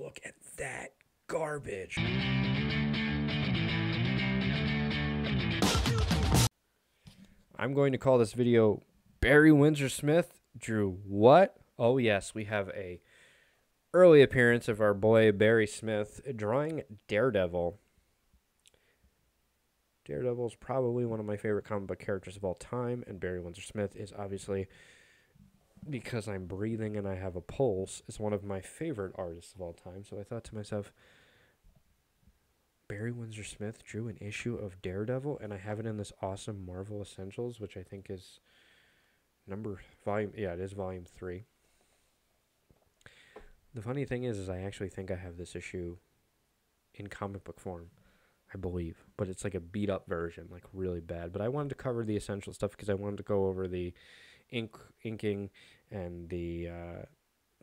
Look at that garbage. I'm going to call this video Barry Windsor Smith drew what? Oh yes, we have a early appearance of our boy Barry Smith drawing Daredevil. Daredevil is probably one of my favorite comic book characters of all time, and Barry Windsor Smith is obviously, because I'm breathing and I have a pulse, is one of my favorite artists of all time. So I thought to myself, Barry Windsor Smith drew an issue of Daredevil, and I have it in this awesome Marvel Essentials, which I think is it is volume 3. The funny thing is I actually think I have this issue in comic book form, I believe, but it's like a beat up version, like really bad. But I wanted to cover the essential stuff because I wanted to go over the inking and the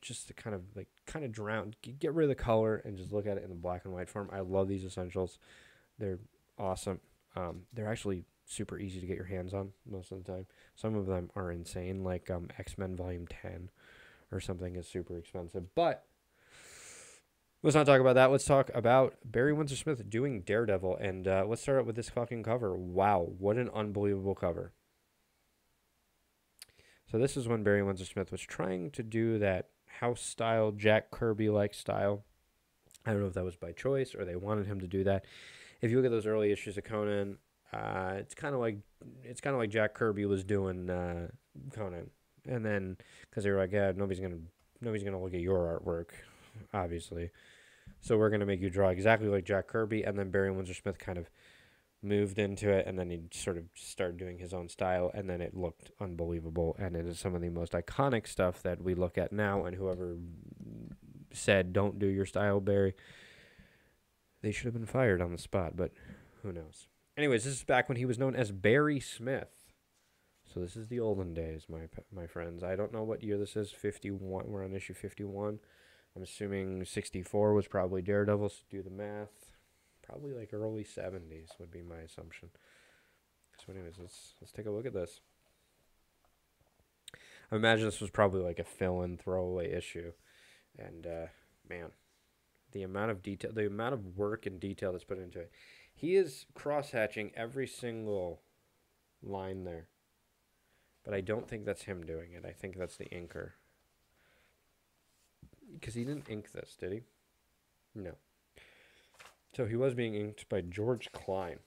just to kind of drown, get rid of the color and just look at it in the black and white form. I love these essentials; they're awesome. They're actually super easy to get your hands on most of the time. Some of them are insane, like X-Men Volume 10 or something is super expensive. But let's not talk about that. Let's talk about Barry Windsor Smith doing Daredevil, and let's start out with this fucking cover. Wow, what an unbelievable cover. So this is when Barry Windsor Smith was trying to do that house-style, Jack Kirby-like style. I don't know if that was by choice or they wanted him to do that. If you look at those early issues of Conan, it's kind of like Jack Kirby was doing Conan, and then because they were like, yeah, nobody's gonna look at your artwork, obviously, so we're gonna make you draw exactly like Jack Kirby, and then Barry Windsor Smith kind of moved into it, and then he sort of started doing his own style, and then it looked unbelievable, and it is some of the most iconic stuff that we look at now, and whoever said don't do your style, Barry, they should have been fired on the spot, but who knows. Anyways, this is back when he was known as Barry Smith. So this is the olden days, my friends. I don't know what year this is, 51. We're on issue 51. I'm assuming 64 was probably Daredevil, so do the math. Probably like early 70s would be my assumption. So anyways, let's take a look at this. I imagine this was probably like a fill-in throwaway issue. And man, the amount of detail, the amount of work and detail that's put into it. He is cross-hatching every single line there. But I don't think that's him doing it. I think that's the inker. Because he didn't ink this, did he? No. So he was being inked by George Klein.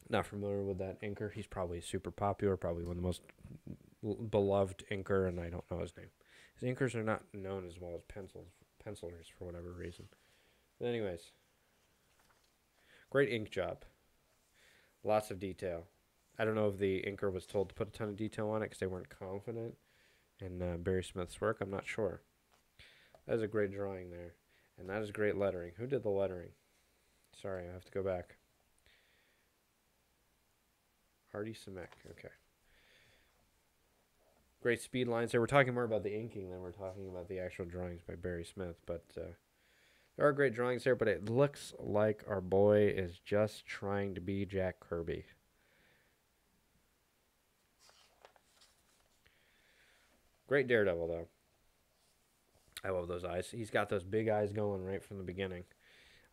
Not familiar with that inker. He's probably super popular, probably one of the most beloved inker, and I don't know his name. His inkers are not known as well as pencilers for whatever reason. But anyways, great ink job. Lots of detail. I don't know if the inker was told to put a ton of detail on it because they weren't confident in Barry Smith's work. I'm not sure. That is a great drawing there. And that is great lettering. Who did the lettering? Sorry, I have to go back. Hardy Simek. Okay. Great speed lines there. We're talking more about the inking than we're talking about the actual drawings by Barry Smith. But there are great drawings there, but it looks like our boy is just trying to be Jack Kirby. Great Daredevil, though. I love those eyes. He's got those big eyes going right from the beginning.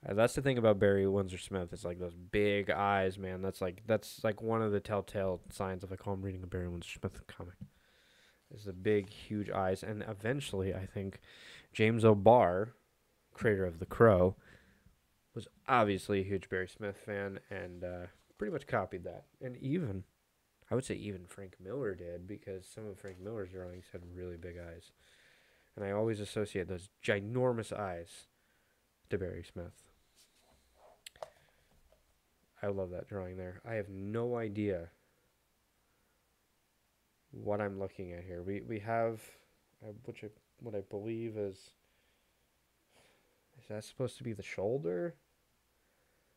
That's the thing about Barry Windsor Smith. It's like those big eyes, man. That's like one of the telltale signs of I'm reading a Barry Windsor Smith comic. Is the big, huge eyes, and eventually, I think James O'Barr, creator of The Crow, was obviously a huge Barry Smith fan and pretty much copied that. And even, I would say, even Frank Miller did, because some of Frank Miller's drawings had really big eyes. And I always associate those ginormous eyes to Barry Smith. I love that drawing there. I have no idea what I'm looking at here. We have, what I believe is that supposed to be the shoulder?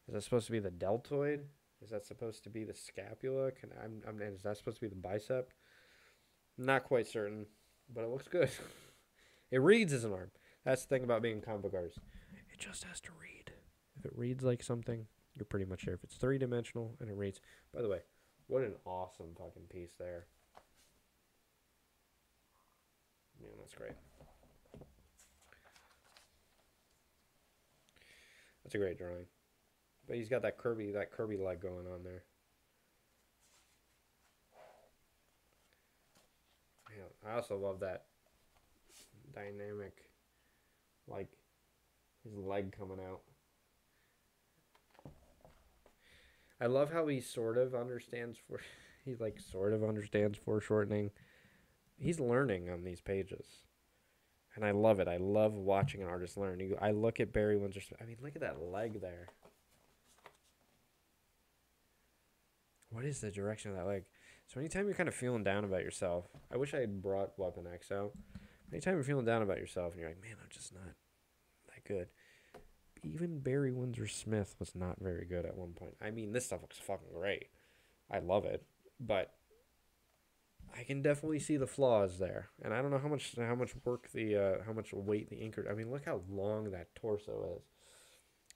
Is that supposed to be the deltoid? Is that supposed to be the scapula? Is that supposed to be the bicep? Not quite certain, but it looks good. It reads as an arm. That's the thing about being a comic book artist. It just has to read. If it reads like something, you're pretty much there. If it's three-dimensional and it reads. By the way, what an awesome fucking piece there. Man, that's great. That's a great drawing. But he's got that Kirby leg going on there. Man, I also love that dynamic, like his leg coming out. I love how he sort of understands for he like sort of understands foreshortening. He's learning on these pages. And I love it. I love watching an artist learn. I look at Barry Windsor Smith. I mean, look at that leg there. What is the direction of that leg? So anytime you're kind of feeling down about yourself, I wish I had brought Weapon X out. Anytime you're feeling down about yourself and you're like, man, I'm just not that good. Even Barry Windsor Smith was not very good at one point. I mean, this stuff looks fucking great. I love it, but I can definitely see the flaws there, and I don't know how much work how much weight the inker. I mean, look how long that torso is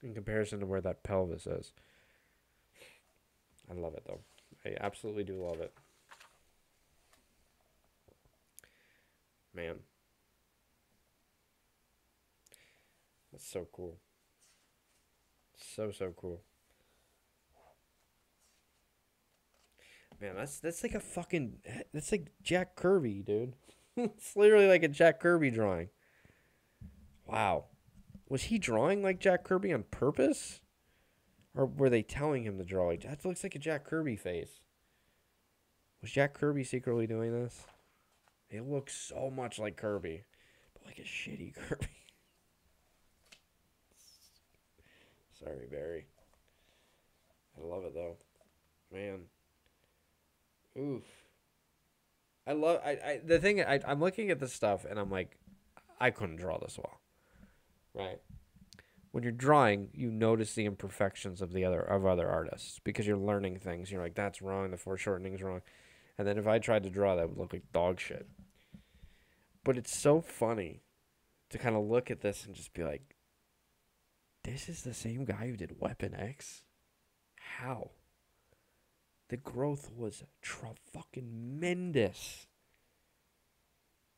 in comparison to where that pelvis is. I love it though. I absolutely do love it. Man, that's so cool. So cool. Man, that's like a fucking that's like Jack Kirby, dude. It's literally like a Jack Kirby drawing. Wow. Was he drawing like Jack Kirby on purpose? Or were they telling him to draw like that? Looks like a Jack Kirby face. Was Jack Kirby secretly doing this? It looks so much like Kirby, but like a shitty Kirby. Sorry, Barry. I love it though. Man. Oof. The thing I'm looking at this stuff and I'm like, I couldn't draw this well. Right? When you're drawing, you notice the imperfections of other artists because you're learning things. You're like, that's wrong, the foreshortening's wrong. And then if I tried to draw, that would look like dog shit. But it's so funny to kind of look at this and just be like, this is the same guy who did Weapon X? How? The growth was fucking tremendous.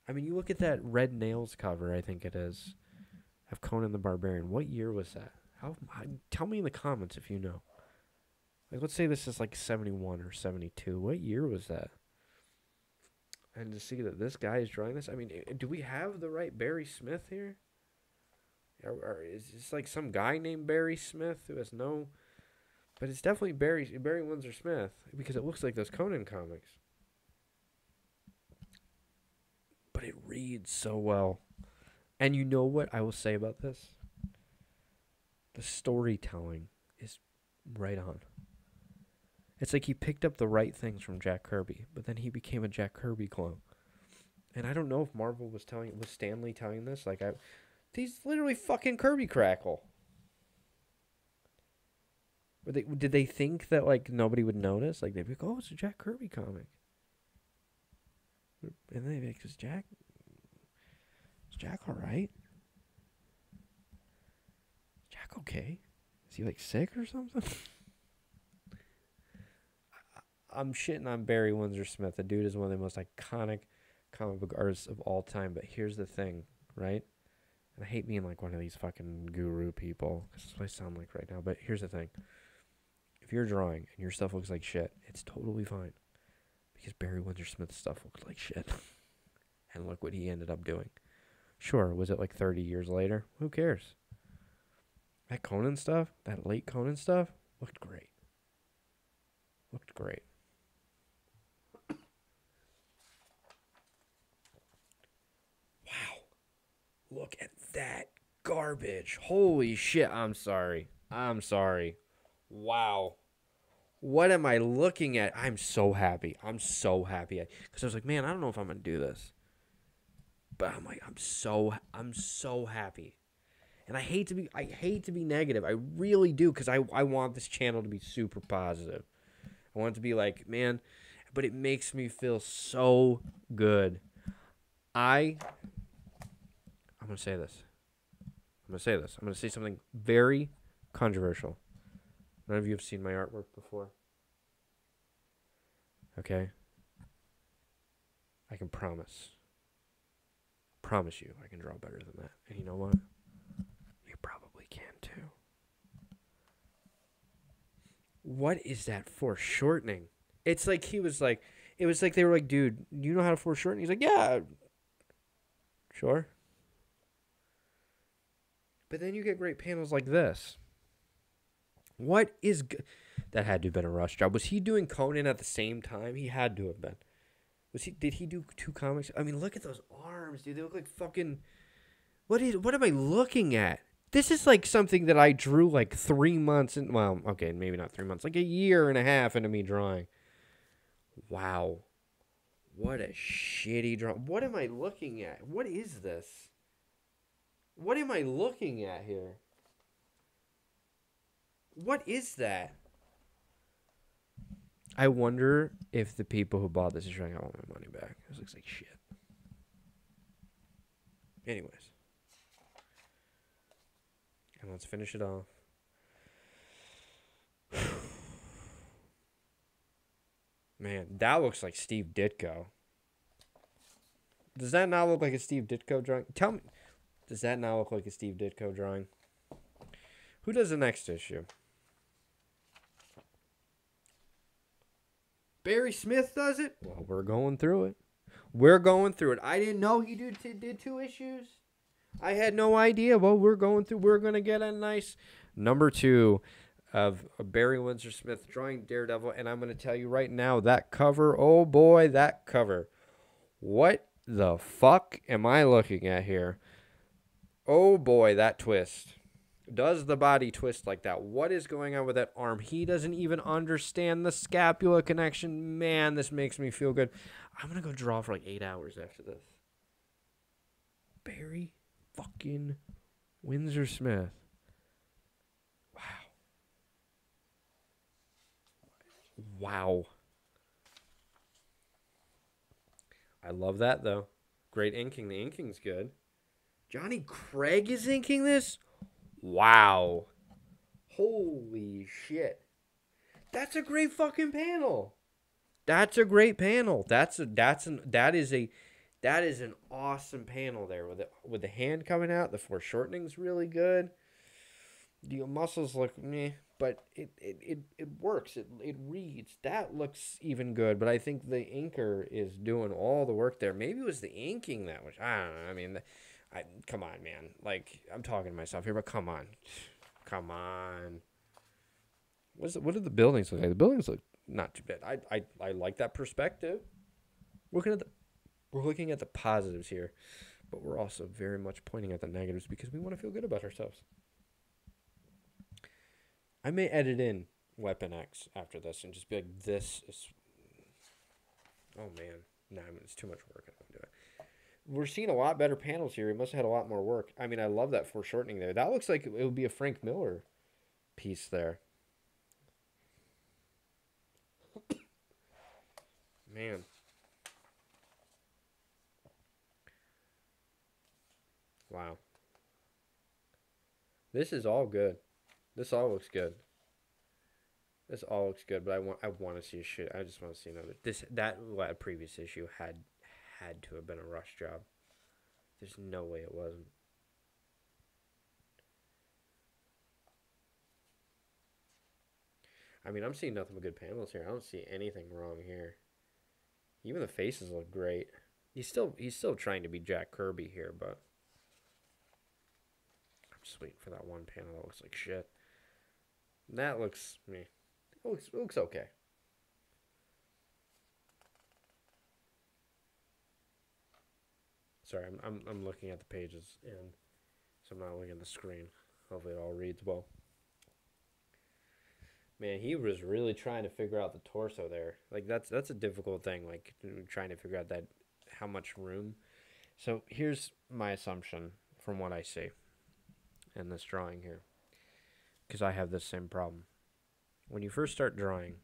I mean, you look at that Red Nails cover, I think it is, of Conan the Barbarian. What year was that? Tell me in the comments if you know. Like, let's say this is like 71 or 72. What year was that? And to see that this guy is drawing this, I mean, do we have the right Barry Smith here? Or is this like some guy named Barry Smith who has no... But it's definitely Barry Windsor Smith because it looks like those Conan comics. But it reads so well. And you know what I will say about this? The storytelling is right on. It's like he picked up the right things from Jack Kirby, but then he became a Jack Kirby clone. And I don't know if Marvel was Stanley telling this. Like, he's literally fucking Kirby Crackle. Did they think that like nobody would notice? Like they'd be like, "Oh, it's a Jack Kirby comic," and then they'd be like, "Is Jack all right? Is Jack okay? Is he like sick or something?" I'm shitting on Barry Windsor Smith. The dude is one of the most iconic comic book artists of all time. But here's the thing, right? And I hate being like one of these fucking guru people because that's what I sound like right now. But here's the thing. If you're drawing and your stuff looks like shit, it's totally fine. Because Barry Windsor Smith's stuff looked like shit. And look what he ended up doing. Sure, was it like 30 years later? Who cares? That Conan stuff, that late Conan stuff, looked great. Looked great. Wow. Look at that garbage. Holy shit, I'm sorry. Wow. What am I looking at? I'm so happy. Because I was like, man, I don't know if I'm going to do this. But I'm like, I'm so happy. And I hate to be negative. I really do, because I want this channel to be super positive. I want it to be like, man, but it makes me feel so good. I'm going to say this. I'm going to say something very controversial. None of you have seen my artwork before. Okay? I can promise you I can draw better than that. And you know what? You probably can too. What is that foreshortening? It's like he was like, it was like they were like, dude, you know how to foreshorten? He's like, yeah, sure. But then you get great panels like this. What is that? Had to have been a rush job. Was he doing Conan at the same time? He had to have been. Was he? Did he do two comics? I mean, look at those arms, dude. They look like fucking. What am I looking at? This is like something that I drew like 3 months in. Well, okay, maybe not 3 months, like a year and a half into me drawing. Wow. What a shitty drawing. What am I looking at? What is this? What am I looking at here? What is that? I wonder if the people who bought this are trying, I want my money back. This looks like shit. Anyways. And let's finish it off. Man, that looks like Steve Ditko. Does that not look like a Steve Ditko drawing? Tell me, does that not look like a Steve Ditko drawing? Who does the next issue? Barry Smith does it? Well, we're going through it. We're going through it. I didn't know he did 2 issues. I had no idea. Well, we're going through. We're going to get a nice number 2 of Barry Windsor Smith drawing Daredevil. And I'm going to tell you right now, that cover, oh boy, that cover. What the fuck am I looking at here? Oh boy, that twist. Does the body twist like that? What is going on with that arm? He doesn't even understand the scapula connection. Man, this makes me feel good. I'm going to go draw for like 8 hours after this. Barry fucking Windsor Smith. Wow. Wow. I love that, though. Great inking. The inking's good. Johnny Craig is inking this? Wow. Holy shit. That's a great fucking panel. That's a great panel. That is an awesome panel there with the hand coming out. The foreshortening's really good. The muscles look meh, but it works. It reads. That looks even good, but I think the inker is doing all the work there. Maybe it was the inking that was. I don't know. I mean, come on, man. Like, I'm talking to myself here, but come on. Come on. What do the buildings look like? The buildings look not too bad. I like that perspective. We're looking at the positives here, but we're also very much pointing at the negatives because we want to feel good about ourselves. I may edit in Weapon X after this and just be like, this is... Oh, man. Nah, I mean, it's too much work. I don't do it. We're seeing a lot better panels here. He must have had a lot more work. I mean, I love that foreshortening there. That looks like it would be a Frank Miller piece there. Man. Wow. This is all good. This all looks good. This all looks good, but I want to see a shit. I just want to see another. That previous issue had to have been a rush job. There's no way it wasn't. I mean, I'm seeing nothing but good panels here. I don't see anything wrong here. Even the faces look great. He's still trying to be Jack Kirby here, but I'm just waiting for that one panel that looks like shit. That looks me. It looks okay. Sorry, I'm looking at the pages and so I'm not looking at the screen. Hopefully it all reads well. Man, he was really trying to figure out the torso there. Like that's a difficult thing. Like trying to figure out that how much room. So here's my assumption from what I see in this drawing here, because I have this same problem. When you first start drawing,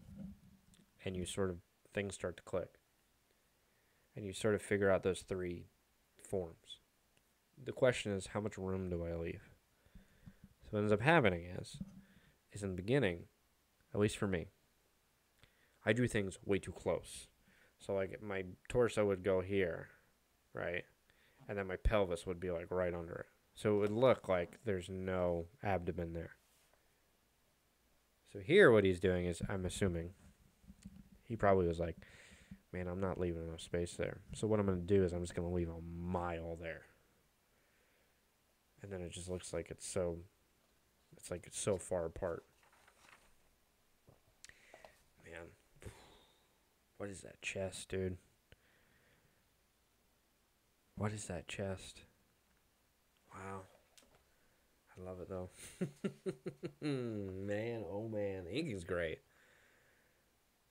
and you sort of things start to click, and you sort of figure out those 3 forms. The question is, how much room do I leave? So what ends up happening is in the beginning, at least for me, I drew things way too close. So like my torso would go here, right? And then my pelvis would be like right under it. So it would look like there's no abdomen there. So here what he's doing is, I'm assuming, he probably was like, man, I'm not leaving enough space there. So what I'm going to do is I'm just going to leave a mile there. And then it just looks like it's like it's so far apart. Man, what is that chest, dude? What is that chest? Wow. I love it, though. Man, oh man. The inking's great.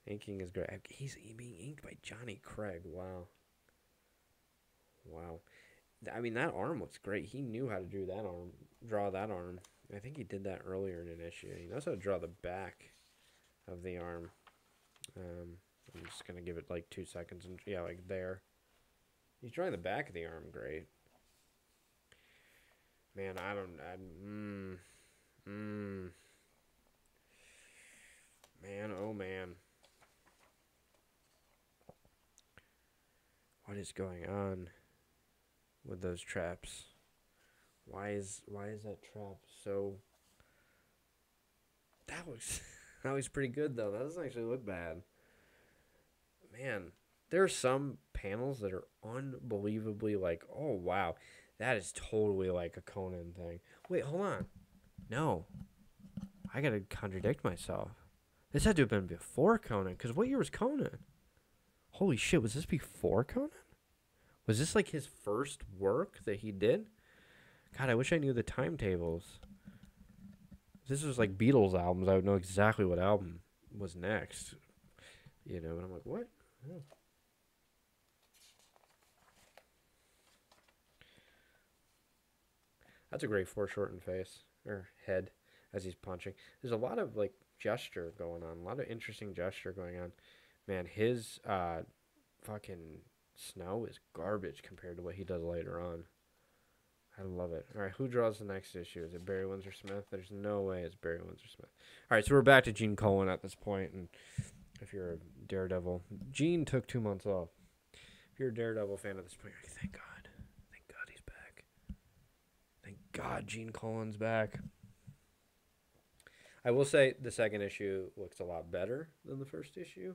Inking is great. He's being inked by Johnny Craig. Wow. Wow. I mean, that arm looks great. He knew how to draw that arm. I think he did that earlier in an issue. He knows how to draw the back of the arm. I'm just going to give it like 2 seconds. And yeah, like there. He's drawing the back of the arm great. Man, man, oh man. What is going on with those traps? Why is that trap so... That looks pretty good though. That doesn't actually look bad. Man, there are some panels that are unbelievably like, oh wow, that is totally like a Conan thing. Wait, hold on. No. I gotta contradict myself. This had to have been before Conan, because what year was Conan? Holy shit, was this before Conan? Was this like his first work that he did? God, I wish I knew the timetables. If this was like Beatles albums, I would know exactly what album was next. You know, and I'm like, what? Oh. That's a great foreshortened face, or head, as he's punching. There's a lot of, like, gesture going on. A lot of interesting gesture going on. Man, his fucking Snow is garbage compared to what he does later on. I love it. All right, who draws the next issue? Is it Barry Windsor Smith? There's no way it's Barry Windsor Smith. All right, so we're back to Gene Colan at this point, and if you're a Daredevil, Gene took 2 months off. If you're a Daredevil fan at this point, you're like, thank God. Thank God he's back. Thank God Gene Colan's back. I will say the second issue looks a lot better than the first issue.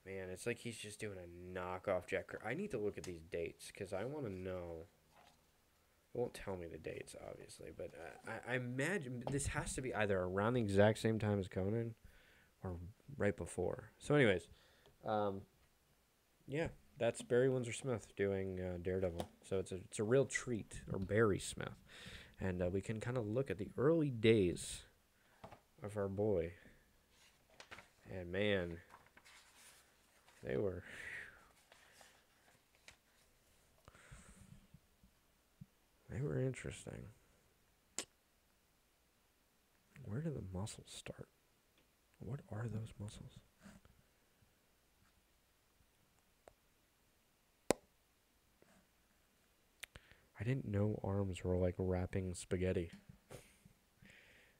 Man, it's like he's just doing a knockoff Jack Kirby. I need to look at these dates because I want to know. It won't tell me the dates, obviously, but I imagine this has to be either around the exact same time as Conan or right before. So anyways, yeah, that's Barry Windsor Smith doing Daredevil. So it's a real treat, or Barry Smith. And we can kind of look at the early days of our boy. And man, they were... They were interesting. Where do the muscles start? What are those muscles? I didn't know arms were like wrapping spaghetti.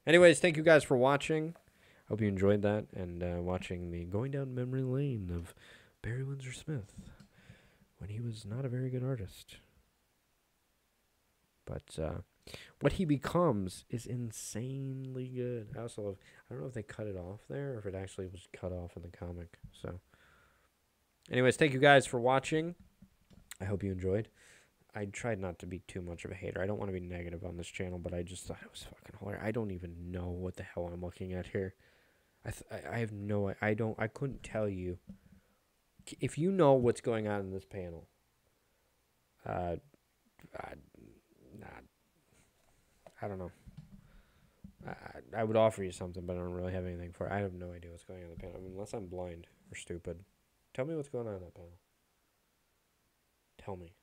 Anyways, thank you guys for watching. Hope you enjoyed that and watching the going down memory lane of Barry Windsor Smith when he was not a very good artist. But what he becomes is insanely good. I don't know if they cut it off there or if it actually was cut off in the comic. So, anyways, thank you guys for watching. I hope you enjoyed. I tried not to be too much of a hater. I don't want to be negative on this channel, but I just thought it was fucking hilarious. I don't even know what the hell I'm looking at here. I have no... I couldn't tell you. If you know what's going on in this panel, I don't know. I would offer you something, but I don't really have anything for it. I have no idea what's going on in the panel. I mean, unless I'm blind or stupid. Tell me what's going on in that panel. Tell me.